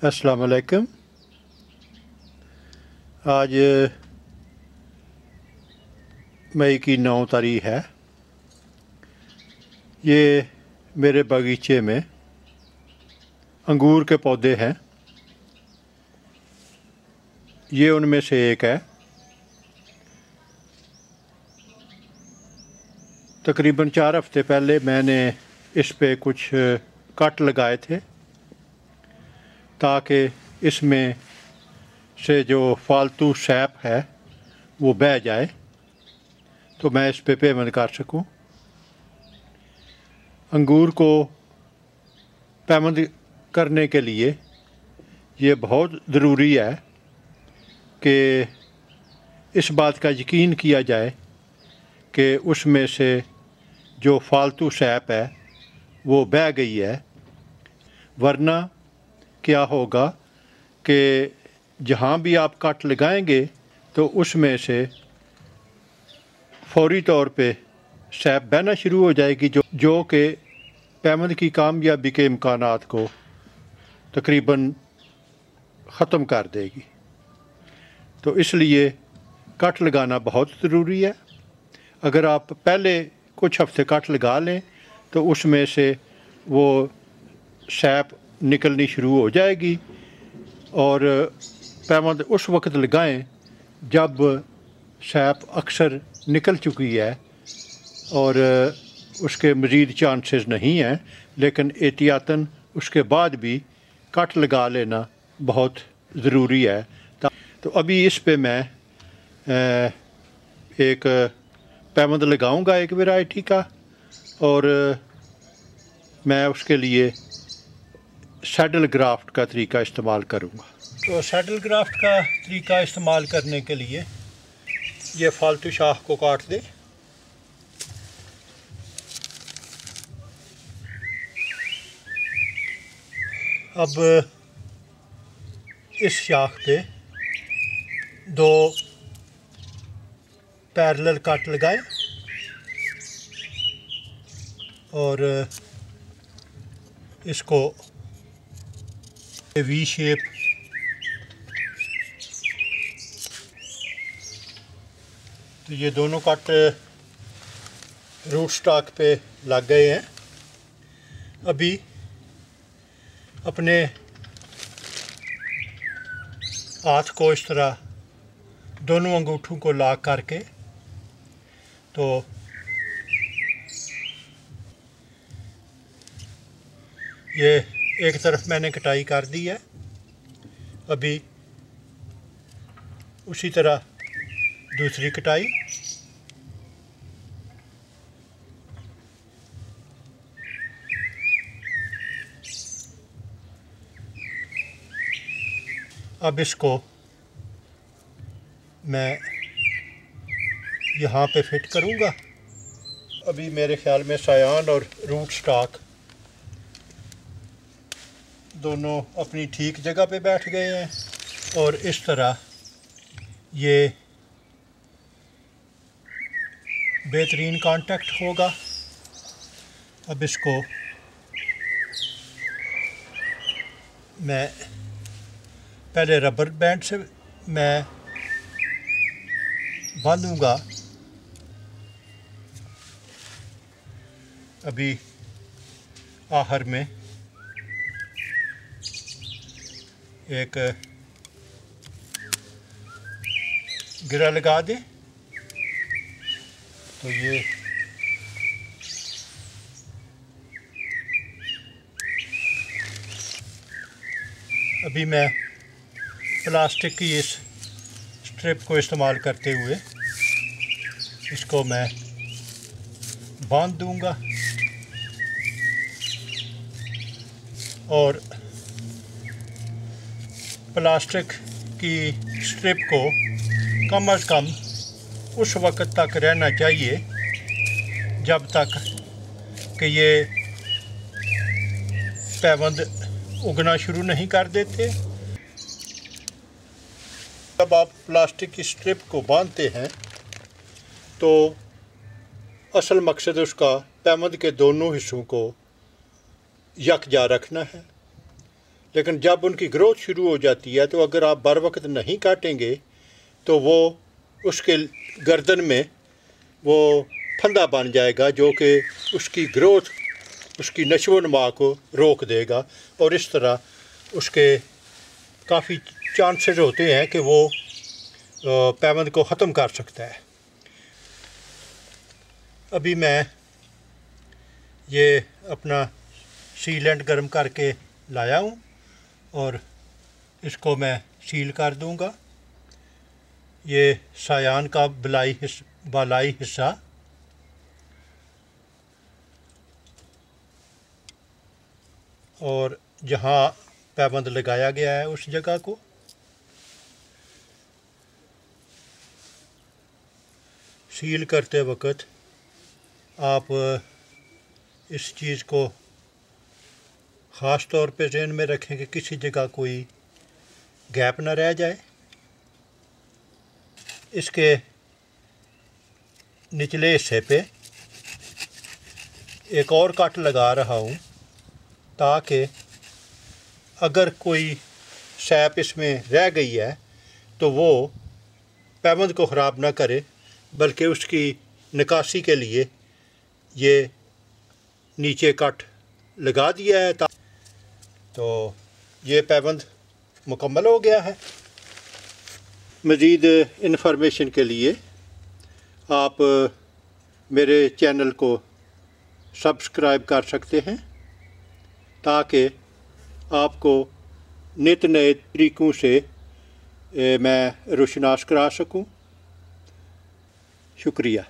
अस्सलाम वालेकुम। आज मई की 9 तारीख है। ये मेरे बगीचे में अंगूर के पौधे हैं। ये उनमें से एक है। तकरीबन 4 हफ्ते पहले मैंने इस पे कुछ कट लगाए थे ताकि इसमें से जो फालतू सैप है वो बह जाए, तो मैं इस पे पेमेंट कर सकूं। अंगूर को पेमेंट करने के लिए ये बहुत ज़रूरी है कि इस बात का यकीन किया जाए कि उसमें से जो फालतू सैप है वो बह गई है, वरना क्या होगा कि जहाँ भी आप कट लगाएंगे तो उसमें से फौरी तौर पे सैप बहना शुरू हो जाएगी, जो कि पेमेंट की कामयाबी के इम्कानात को तकरीबन ख़त्म कर देगी। तो इसलिए कट लगाना बहुत ज़रूरी है। अगर आप पहले कुछ हफ्ते कट लगा लें तो उसमें से वो सैप निकलनी शुरू हो जाएगी, और पेमेंट उस वक्त लगाएं जब सैप अक्सर निकल चुकी है और उसके मज़ीद चांसेस नहीं हैं, लेकिन एहतियातन उसके बाद भी कट लगा लेना बहुत ज़रूरी है। तो अभी इस पे मैं एक पेमेंट लगाऊंगा एक वैरायटी का, और मैं उसके लिए सैडल ग्राफ्ट का तरीका इस्तेमाल करूंगा। तो सैडल ग्राफ्ट का तरीका इस्तेमाल करने के लिए ये फालतू शाख को काट दे। अब इस शाख पे 2 पैरेलल कट लगाएं और इसको वी शेप तो ये दोनों कट रूट स्टॉक पे लग गए हैं। अभी अपने हाथ को इस तरह दोनों अंगूठों को लॉक करके तो ये एक तरफ मैंने कटाई कर दी है। अभी उसी तरह दूसरी कटाई। अब इसको मैं यहाँ पे फिट करूँगा। अभी मेरे ख्याल में सायान और रूट स्टॉक दोनों अपनी ठीक जगह पे बैठ गए हैं, और इस तरह ये बेहतरीन कांटेक्ट होगा। अब इसको मैं पहले रबर बैंड से मैं बांधूंगा। अभी आखिर में एक गिरा लगा दें तो ये अभी मैं प्लास्टिक की इस स्ट्रिप को इस्तेमाल करते हुए इसको मैं बांध दूंगा, और प्लास्टिक की स्ट्रिप को कम अज़ कम उस वक़्त तक रहना चाहिए जब तक कि ये पैबंद उगना शुरू नहीं कर देते। जब आप प्लास्टिक की स्ट्रिप को बांधते हैं तो असल मकसद उसका पैबंद के दोनों हिस्सों को यकजा रखना है, लेकिन जब उनकी ग्रोथ शुरू हो जाती है तो अगर आप बर वक्त नहीं काटेंगे तो वो उसके गर्दन में वो फंदा बन जाएगा जो कि उसकी ग्रोथ, उसकी नशो नमा को रोक देगा और इस तरह उसके काफ़ी चांसेस होते हैं कि वो पैबंद को ख़त्म कर सकता है। अभी मैं ये अपना सीलेंट गर्म करके लाया हूँ और इसको मैं सील कर दूँगा। ये सायान का बालाई हिस्सा और जहाँ पैबंद लगाया गया है उस जगह को सील करते वक्त आप इस चीज़ को ख़ास तौर पे ज़हन में रखें कि किसी जगह कोई गैप न रह जाए। इसके निचले हिस्से पे एक और कट लगा रहा हूँ ताकि अगर कोई सैप इसमें रह गई है तो वो पैबंद को ख़राब ना करे, बल्कि उसकी निकासी के लिए ये नीचे कट लगा दिया है। तो ये पैबंद मुकम्मल हो गया है। मज़ीद इन्फॉर्मेशन के लिए आप मेरे चैनल को सब्सक्राइब कर सकते हैं ताकि आपको नित नए तरीक़ों से मैं रोशनास करा सकूं। शुक्रिया।